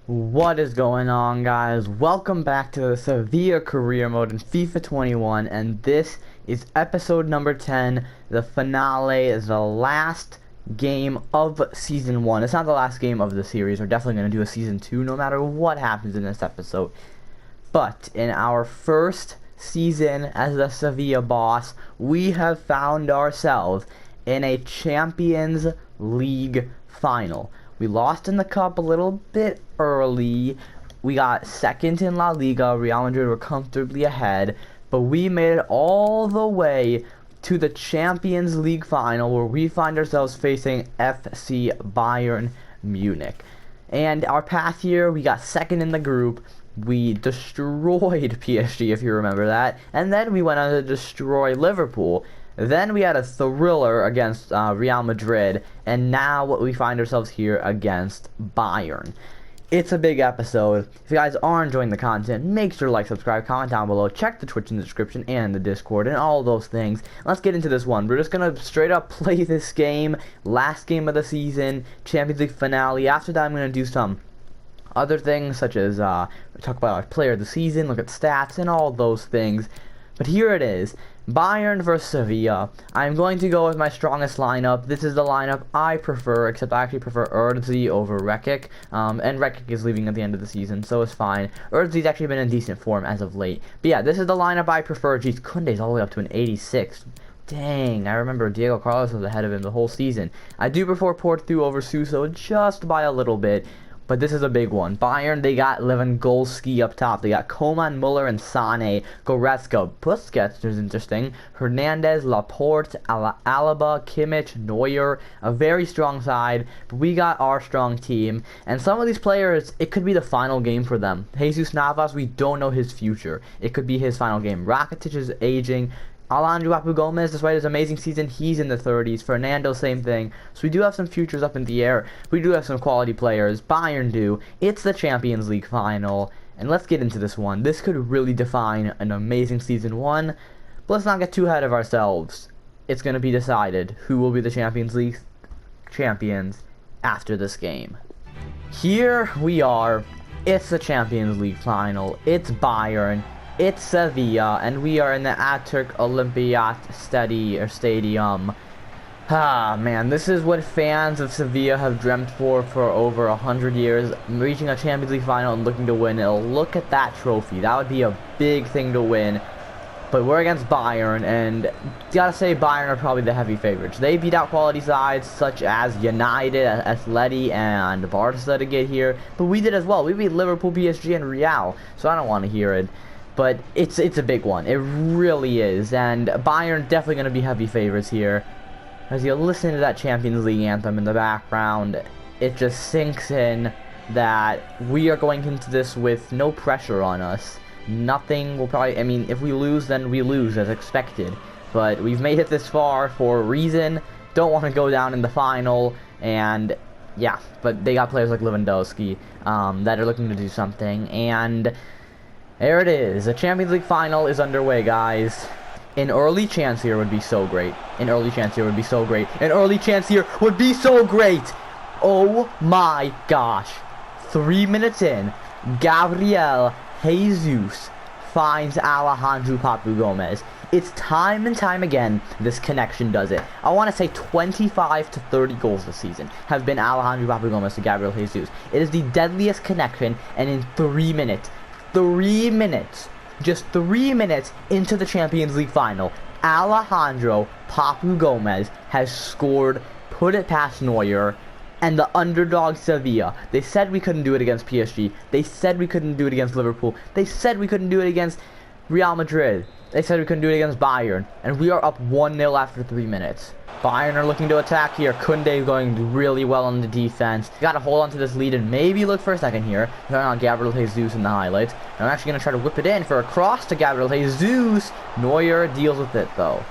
What is going on, guys? Welcome back to the Sevilla career mode in FIFA 21, and this is episode number 10. The finale is the last game of season 1. It's not the last game of the series. We're definitely going to do a season 2 no matter what happens in this episode. But in our first season as the Sevilla boss, we have found ourselves in a Champions League final. We lost in the cup a little bit early. We got second in La Liga. Real Madrid were comfortably ahead. But we made it all the way to the Champions League final, where we find ourselves facing FC Bayern Munich. And our path here, we got second in the group. We destroyed PSG, if you remember that. And then we went on to destroy Liverpool. Then we had a thriller against Real Madrid, and now we find ourselves here against Bayern. It's a big episode. If you guys are enjoying the content, make sure to like, subscribe, comment down below, check the Twitch in the description and the Discord and all those things. Let's get into this one. We're just going to straight up play this game, last game of the season, Champions League finale. After that, I'm going to do some other things, such as talk about our player of the season, look at stats, and all those things. But here it is, Bayern versus Sevilla. I'm going to go with my strongest lineup. This is the lineup I prefer, except I actually prefer Erdzi over Rekic. And Rekic is leaving at the end of the season, so it's fine. Erdzi's actually been in decent form as of late. But yeah, this is the lineup I prefer. Jeez, Koundé's all the way up to an 86. Dang, I remember Diego Carlos was ahead of him the whole season. I do prefer Porto over Suso just by a little bit. But this is a big one. Bayern, they got Lewandowski up top. They got Coman, Muller, and Sané. Goretzka, Busquets, which is interesting. Hernandez, Laporte, Alaba, Kimmich, Neuer. A very strong side. But we got our strong team. And some of these players, it could be the final game for them. Jesus Navas, we don't know his future. It could be his final game. Rakitic is aging. Alejandro Papu Gomez, despite his amazing season, he's in the 30s. Fernando, same thing. So we do have some futures up in the air. We do have some quality players. Bayern do. It's the Champions League final. And let's get into this one. This could really define an amazing season 1. But let's not get too ahead of ourselves. It's going to be decided who will be the Champions League champions after this game. Here we are. It's the Champions League final. It's Bayern. It's Sevilla, and we are in the Atatürk Olympiat Stadium. Ah, man, this is what fans of Sevilla have dreamt for over 100 years. Reaching a Champions League final and looking to win it. Look at that trophy. That would be a big thing to win. But we're against Bayern, and gotta say Bayern are probably the heavy favorites. They beat out quality sides such as United, Atleti, and Barca to get here. But we did as well. We beat Liverpool, PSG, and Real. So I don't want to hear it. But it's a big one. It really is. And Bayern definitely going to be heavy favorites here. As you listen to that Champions League anthem in the background, it just sinks in that we are going into this with no pressure on us. Nothing will probably... I mean, if we lose, then we lose as expected. But we've made it this far for a reason. Don't want to go down in the final. And yeah, but they got players like Lewandowski that are looking to do something. And... there it is. The Champions League final is underway, guys. An early chance here would be so great. An early chance here would be so great. An early chance here would be so great. Oh my gosh. 3 minutes in, Gabriel Jesus finds Alejandro Papu Gomez. It's time and time again this connection does it. I want to say 25 to 30 goals this season have been Alejandro Papu Gomez to Gabriel Jesus. It is the deadliest connection, and in 3 minutes... 3 minutes, just 3 minutes into the Champions League final, Alejandro Papu Gomez has scored, put it past Neuer, and the underdog Sevilla. They said we couldn't do it against PSG. They said we couldn't do it against Liverpool. They said we couldn't do it against Real Madrid. They said we couldn't do it against Bayern. And we are up 1-0 after 3 minutes. Bayern are looking to attack here. Koundé going really well on the defense. Got to hold on to this lead and maybe look for a second here. Turn on Gabriel Jesus in the highlights. And I'm actually going to try to whip it in for a cross to Gabriel Jesus. Neuer deals with it though.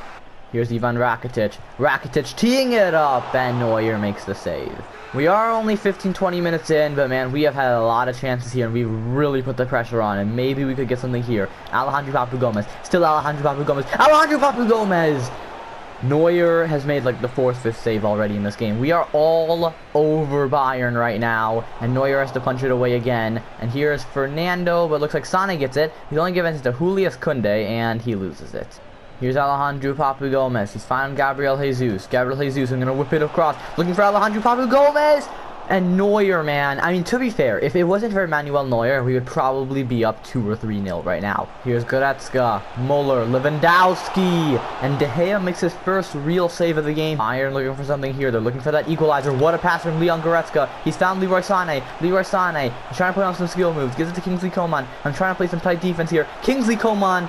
Here's Ivan Rakitic. Rakitic teeing it up, and Neuer makes the save. We are only 15-20 minutes in, but man, we have had a lot of chances here, and we've really put the pressure on, and maybe we could get something here. Alejandro Papu Gomez. Still Alejandro Papu Gomez. Alejandro Papu Gomez! Neuer has made like the 4th, 5th save already in this game. We are all over Bayern right now, and Neuer has to punch it away again. And here's Fernando, but it looks like Sane gets it. He's only given it to Julius Koundé, and he loses it. Here's Alejandro Papu Gomez. He's found Gabriel Jesus. Gabriel Jesus, I'm going to whip it across. Looking for Alejandro Papu Gomez! And Neuer, man. I mean, to be fair, if it wasn't for Manuel Neuer, we would probably be up 2 or 3-0 right now. Here's Goretzka, Muller, Lewandowski, and De Gea makes his first real save of the game. Bayern looking for something here. They're looking for that equalizer. What a pass from Leon Goretzka. He's found Leroy Sané. Leroy Sané. He's trying to put on some skill moves. Gives it to Kingsley Coman. I'm trying to play some tight defense here. Kingsley Coman.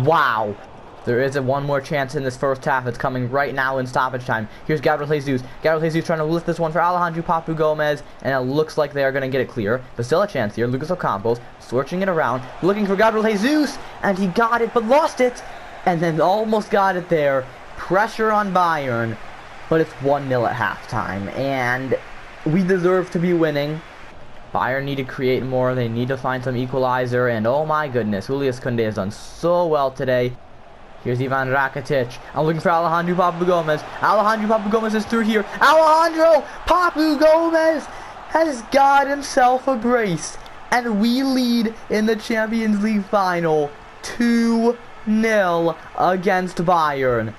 Wow. There is one more chance in this first half. It's coming right now in stoppage time. Here's Gabriel Jesus. Gabriel Jesus trying to lift this one for Alejandro Papu Gomez, and it looks like they are going to get it clear. But still a chance here. Lucas Ocampos searching it around, looking for Gabriel Jesus, and he got it, but lost it, and then almost got it there. Pressure on Bayern, but it's 1-0 at halftime, and we deserve to be winning. Bayern need to create more. They need to find some equalizer, and oh my goodness, Julius Koundé has done so well today. Here's Ivan Rakitic. I'm looking for Alejandro Papu Gomez. Alejandro Papu Gomez is through here. Alejandro Papu Gomez has got himself a brace. And we lead in the Champions League final 2-0 against Bayern.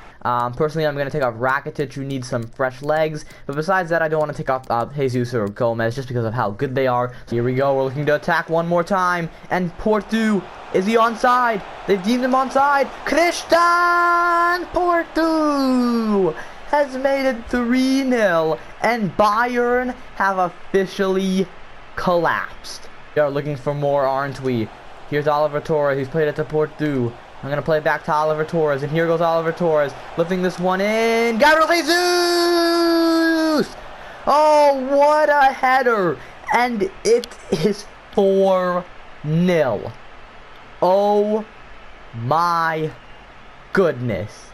Personally, I'm going to take off Rakitic, who needs some fresh legs. But besides that, I don't want to take off Jesus or Gomez just because of how good they are. So here we go. We're looking to attack one more time. And Porto, is he onside? They've deemed him onside. Christian Porto has made it 3-0. And Bayern have officially collapsed. We are looking for more, aren't we? Here's Oliver Torres. He's played it to Porto. I'm going to play it back to Oliver Torres, and here goes Oliver Torres, lifting this one in. Gabriel Jesus! Oh, what a header! And it is 4-0. Oh my goodness.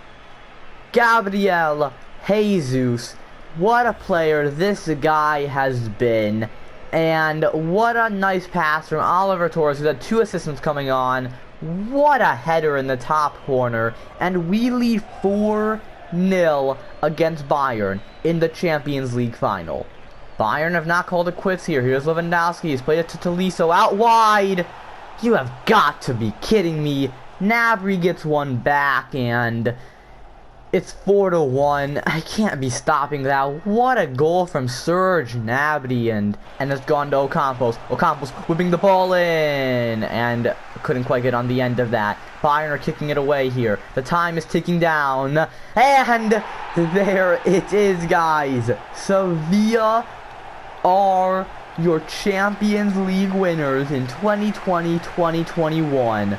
Gabriel Jesus, what a player this guy has been. And what a nice pass from Oliver Torres, who's had 2 assists coming on. What a header in the top corner. And we lead 4-0 against Bayern in the Champions League final. Bayern have not called it quits here. Here's Lewandowski. He's played it to Tolisso out wide. You have got to be kidding me. Gnabry gets one back, and it's 4-1. I can't be stopping that. What a goal from Serge Gnabry, and it's gone to Ocampos. Ocampos whipping the ball in, and couldn't quite get on the end of that. Bayern are kicking it away here. The time is ticking down, and there it is, guys. Sevilla are your Champions League winners in 2020-2021.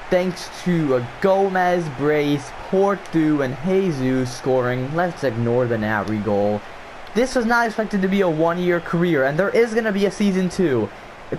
Thanks to a Gomez brace, Porto, and Jesus scoring. Let's ignore the Gnabry goal. This was not expected to be a one-year career, and there is going to be a season 2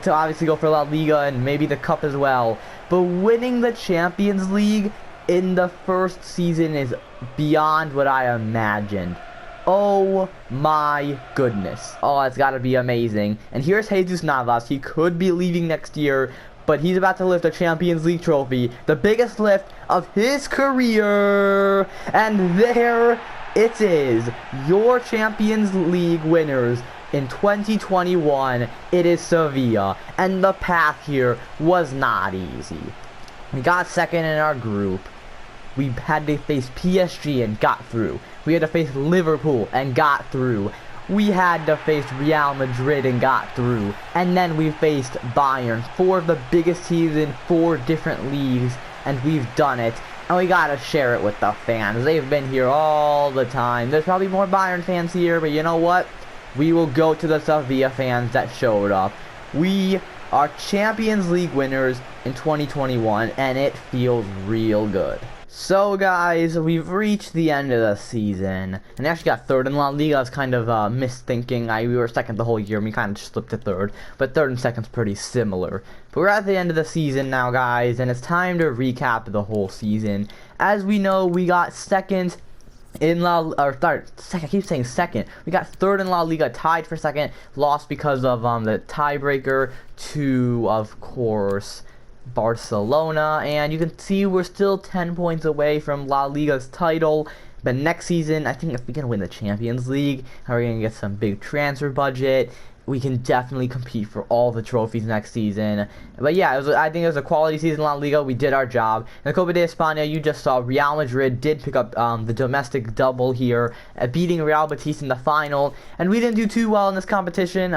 to obviously go for La Liga and maybe the Cup as well. But winning the Champions League in the first season is beyond what I imagined. Oh my goodness. Oh, it's got to be amazing. And here's Jesus Navas. He could be leaving next year, but he's about to lift a Champions League trophy, the biggest lift of his career. And there it is, your Champions League winners in 2021. It is Sevilla, and the path here was not easy. We got second in our group. We had to face PSG and got through. We had to face Liverpool and got through. We had to face Real Madrid and got through. And then we faced Bayern, 4 of the biggest teams in 4 different leagues, and we've done it. And we gotta share it with the fans. They've been here all the time. There's probably more Bayern fans here, but you know what? We will go to the Sevilla fans that showed up. We are Champions League winners in 2021, and it feels real good. So guys, we've reached the end of the season, and actually got 3rd in La Liga. It's kind of misthinking. We were 2nd the whole year, and we kind of just slipped to 3rd, but 3rd and 2nd's pretty similar. But we're at the end of the season now, guys, and it's time to recap the whole season. As we know, we got 2nd in second. I keep saying 2nd. We got 3rd in La Liga, tied for 2nd, lost because of the tiebreaker to, of course, Barcelona, and you can see we're still 10 points away from La Liga's title. But next season, I think if we can win the Champions League, how we're going to get some big transfer budget, we can definitely compete for all the trophies next season. But yeah, I think it was a quality season in La Liga. We did our job. In the Copa de España, you just saw Real Madrid did pick up the domestic double here, beating Real Betis in the final. And we didn't do too well in this competition.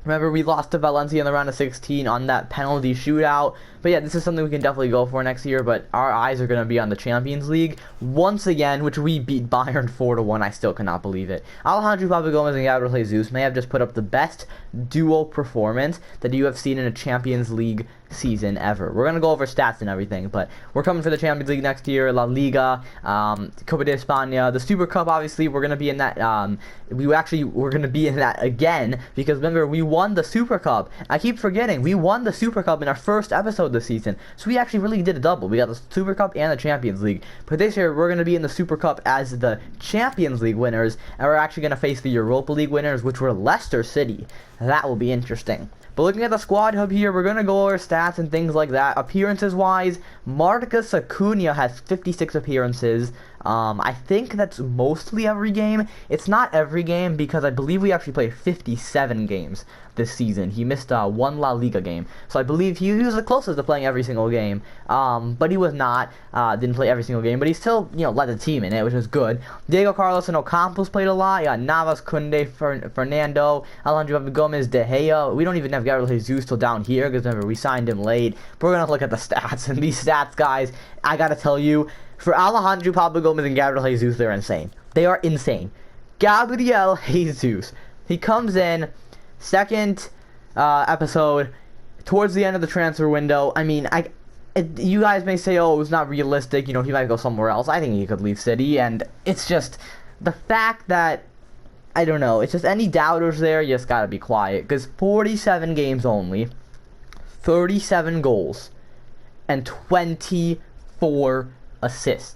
Remember, we lost to Valencia in the round of 16 on that penalty shootout. But yeah, this is something we can definitely go for next year. But our eyes are going to be on the Champions League once again, which we beat Bayern 4-1. I still cannot believe it. Alejandro Gomez and Gabriel Jesus may have just put up the best duo performance that you have seen in a Champions League season ever. We're going to go over stats and everything, but we're coming for the Champions League next year, La Liga, Copa de España, the Super Cup. Obviously, we're going to be in that. We're going to be in that again, because remember, we won the Super Cup. I keep forgetting, we won the Super Cup in our first episode this season, so we actually really did a double. We got the Super Cup and the Champions League. But this year, we're going to be in the Super Cup as the Champions League winners, and we're actually going to face the Europa League winners, which were Leicester City. That will be interesting. But looking at the squad hub here, we're going to go over stats and things like that. Appearances-wise, Marcus Acuna has 56 appearances. I think that's mostly every game. It's not every game because I believe we actually played 57 games this season. He missed one La Liga game. So I believe he was the closest to playing every single game. But he was not. Didn't play every single game. But he still, led the team in it, which was good. Diego Carlos and Ocampos played a lot. You got Navas, Koundé, Fernando, Alejandro Gomez, De Gea. We don't even have Gabriel Jesus till down here because remember, we signed him late. But we're going to look at the stats. And these stats, guys, I got to tell you, for Alejandro Gomez and Gabriel Jesus, they're insane. They are insane. Gabriel Jesus, he comes in second episode towards the end of the transfer window. I mean, you guys may say, oh, it's not realistic. He might go somewhere else. I think he could leave City, and it's just the fact that, I don't know, it's just any doubters there, you just gotta be quiet, because 47 games only, 37 goals, and 24 assists.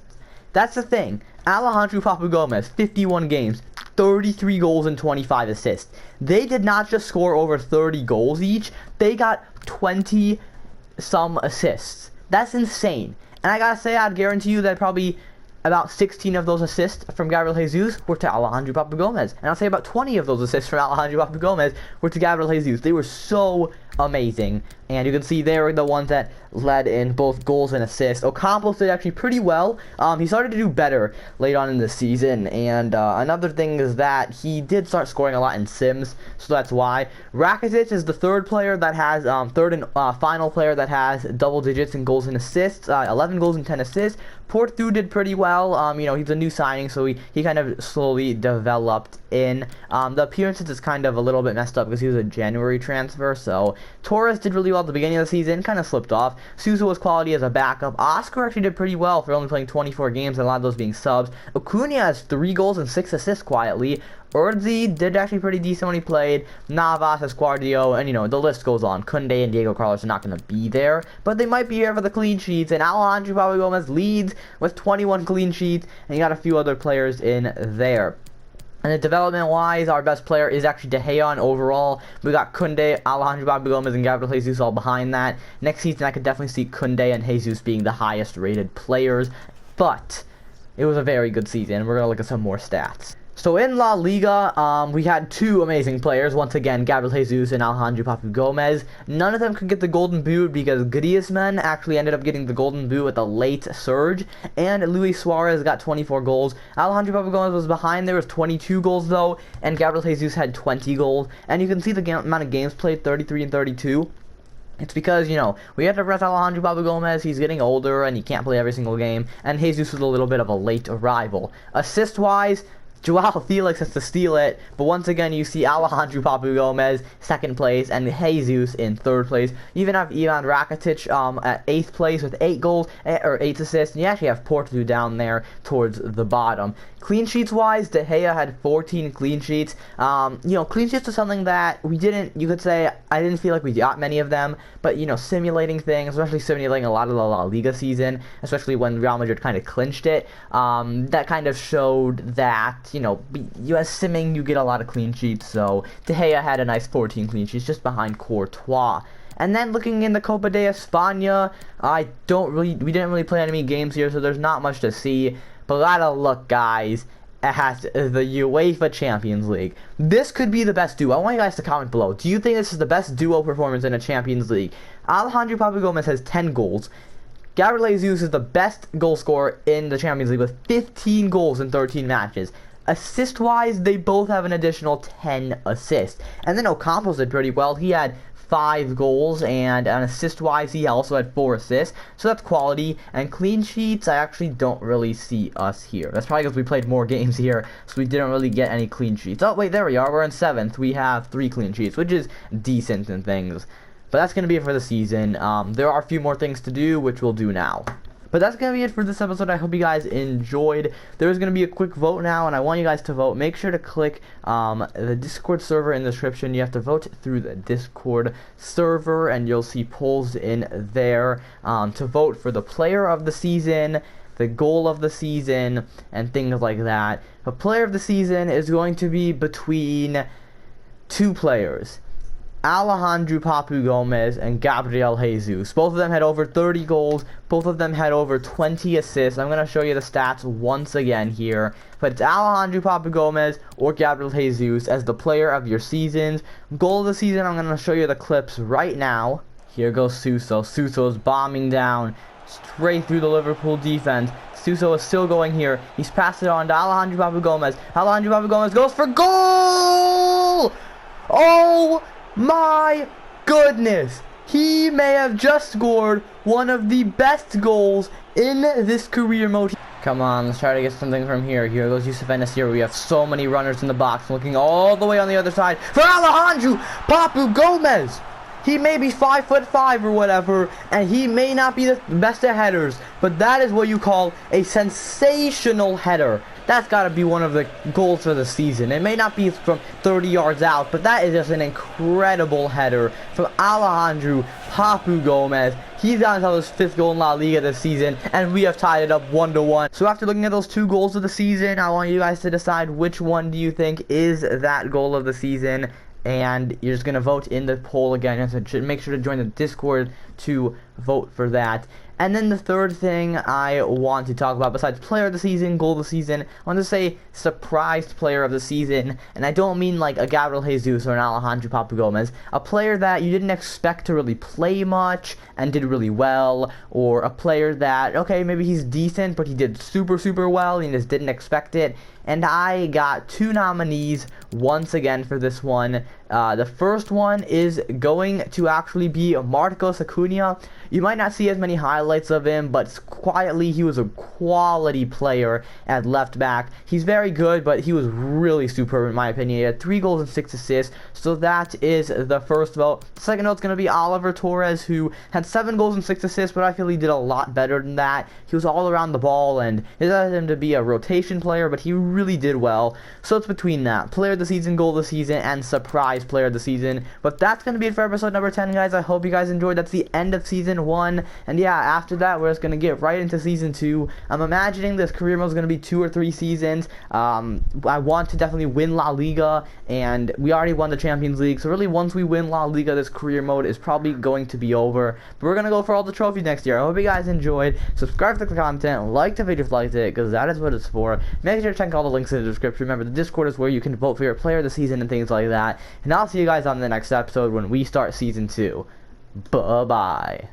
That's the thing. Alejandro Gomez, 51 games, 33 goals and 25 assists. They did not just score over 30 goals each, they got 20-some assists. That's insane. And I gotta say, I'd guarantee you that probably about 16 of those assists from Gabriel Jesus were to Alejandro Gomez. And I'll say about 20 of those assists from Alejandro Gomez were to Gabriel Jesus. They were so amazing. And you can see they were the ones that led in both goals and assists. Ocampos did actually pretty well. He started to do better late on in the season. And another thing is that he did start scoring a lot in Sims, so that's why. Rakitic is the third player that has, third and final player that has double digits in goals and assists. 11 goals and 10 assists. Portu did pretty well. He's a new signing, so he kind of slowly developed in. The appearances is kind of a little bit messed up because he was a January transfer, so Torres did really well at the beginning of the season, kind of slipped off. Sousa was quality as a backup. Oscar actually did pretty well for only playing 24 games, and a lot of those being subs. Acuna has 3 goals and 6 assists quietly. Urdzi did actually pretty decent when he played. Navas, Escuardio, and the list goes on. Koundé and Diego Carlos are not going to be there, but they might be here for the clean sheets. And Alejandro Gomez leads with 21 clean sheets, and you got a few other players in there. And development-wise, our best player is actually De Gea, and overall, we got Koundé, Alejandro Gomez, and Gabriel Jesus all behind that. Next season, I could definitely see Koundé and Jesus being the highest-rated players, but it was a very good season. We're going to look at some more stats. So in La Liga, we had 2 amazing players. Once again, Gabriel Jesus and Alejandro Gomez. None of them could get the Golden Boot because Griezmann actually ended up getting the Golden Boot with a late surge. And Luis Suarez got 24 goals. Alejandro Gomez was behind. There was 22 goals though. And Gabriel Jesus had 20 goals. And you can see the amount of games played, 33 and 32. It's because, we had to rest Alejandro Gomez. He's getting older and he can't play every single game. And Jesus was a little bit of a late arrival. Assist-wise, Joao Felix has to steal it, but once again you see Alejandro Gomez second place and Jesus in third place. You even have Ivan Rakitic at 8th place with 8 goals or 8 assists, and you actually have Porto down there towards the bottom. Clean sheets wise, De Gea had 14 clean sheets. Clean sheets is something that you could say, I didn't feel like we got many of them, but simulating things, especially simulating a lot of the La Liga season, especially when Real Madrid kind of clinched it, that kind of showed that you as simming, you get a lot of clean sheets. So De Gea had a nice 14 clean sheets, just behind Courtois. And then looking in the Copa de España, we didn't really play any games here, so there's not much to see. But out of luck, guys, it has the UEFA Champions League. This could be the best duo. I want you guys to comment below. Do you think this is the best duo performance in a Champions League? Alejandro Papu Gomez has 10 goals. Gabriel Jesus is the best goal scorer in the Champions League with 15 goals in 13 matches. Assist-wise, they both have an additional 10 assists. And then Ocampos did pretty well. He had 5 goals, and assist-wise, he also had 4 assists. So that's quality. And clean sheets, I actually don't really see us here. That's probably because we played more games here, so we didn't really get any clean sheets. Oh, wait, there we are. We're in 7th. We have 3 clean sheets, which is decent in things. But that's going to be it for the season. There are a few more things to do, which we'll do now. But that's going to be it for this episode. I hope you guys enjoyed. There's going to be a quick vote now, and I want you guys to vote. Make sure to click the Discord server in the description. You have to vote through the Discord server, and you'll see polls in there to vote for the player of the season, the goal of the season, and things like that. The player of the season is going to be between 2 players. Alejandro Papu Gomez and Gabriel Jesus. Both of them had over 30 goals. Both of them had over 20 assists. I'm going to show you the stats once again here. But it's Alejandro Papu Gomez or Gabriel Jesus as the player of your seasons. Goal of the season, I'm going to show you the clips right now. Here goes Suso. Suso is bombing down straight through the Liverpool defense. Suso is still going here. He's passed it on to Alejandro Papu Gomez. Alejandro Papu Gomez goes for goal! Oh! My goodness, he may have just scored one of the best goals in this career mode. Come on, let's try to get something from here. Here goes Yusuf Enesiri. We have so many runners in the box, looking all the way on the other side for Alejandro Papu Gomez. He may be 5'5" or whatever, and he may not be the best at headers, but that is what you call a sensational header. That's got to be one of the goals for the season. It may not be from 30 yards out, but that is just an incredible header from Alejandro Papu Gomez. He's on his 5th goal in La Liga this season, and we have tied it up 1-1. So after looking at those 2 goals of the season, I want you guys to decide which one do you think is that goal of the season. And you're just going to vote in the poll again. So make sure to join the Discord to vote for that. And then the third thing I want to talk about, besides player of the season, goal of the season, I want to say surprised player of the season. And I don't mean like a Gabriel Jesus or an Alejandro Papu Gomez. A player that you didn't expect to really play much and did really well. Or a player that, okay, maybe he's decent, but he did super well and you just didn't expect it. And I got 2 nominees once again for this one. The first one is going to actually be Marcos Acuna. You might not see as many highlights of him, but quietly he was a quality player at left back. He's very good, but he was really superb in my opinion. He had 3 goals and 6 assists, so that is the first vote. The second vote is going to be Oliver Torres, who had 7 goals and 6 assists, but I feel he did a lot better than that. He was all around the ball, and it allowed him to be a rotation player, but he really did well. So it's between that player of the season, goal of the season, and surprise player of the season. But that's going to be it for episode number 10, guys. I hope you guys enjoyed. That's the end of season 1, and yeah, after that we're just going to get right into season 2. I'm imagining this career mode is going to be 2 or 3 seasons. I want to definitely win La Liga, and we already won the Champions League, so really once we win La Liga, this career mode is probably going to be over. But we're going to go for all the trophies next year. I hope you guys enjoyed. Subscribe to the content, like the video if you liked it, because that is what it's for. Make sure to check all the links in the description. Remember, the Discord is where you can vote for your player of the season and things like that. And I'll see you guys on the next episode when we start season 2. Bye-bye.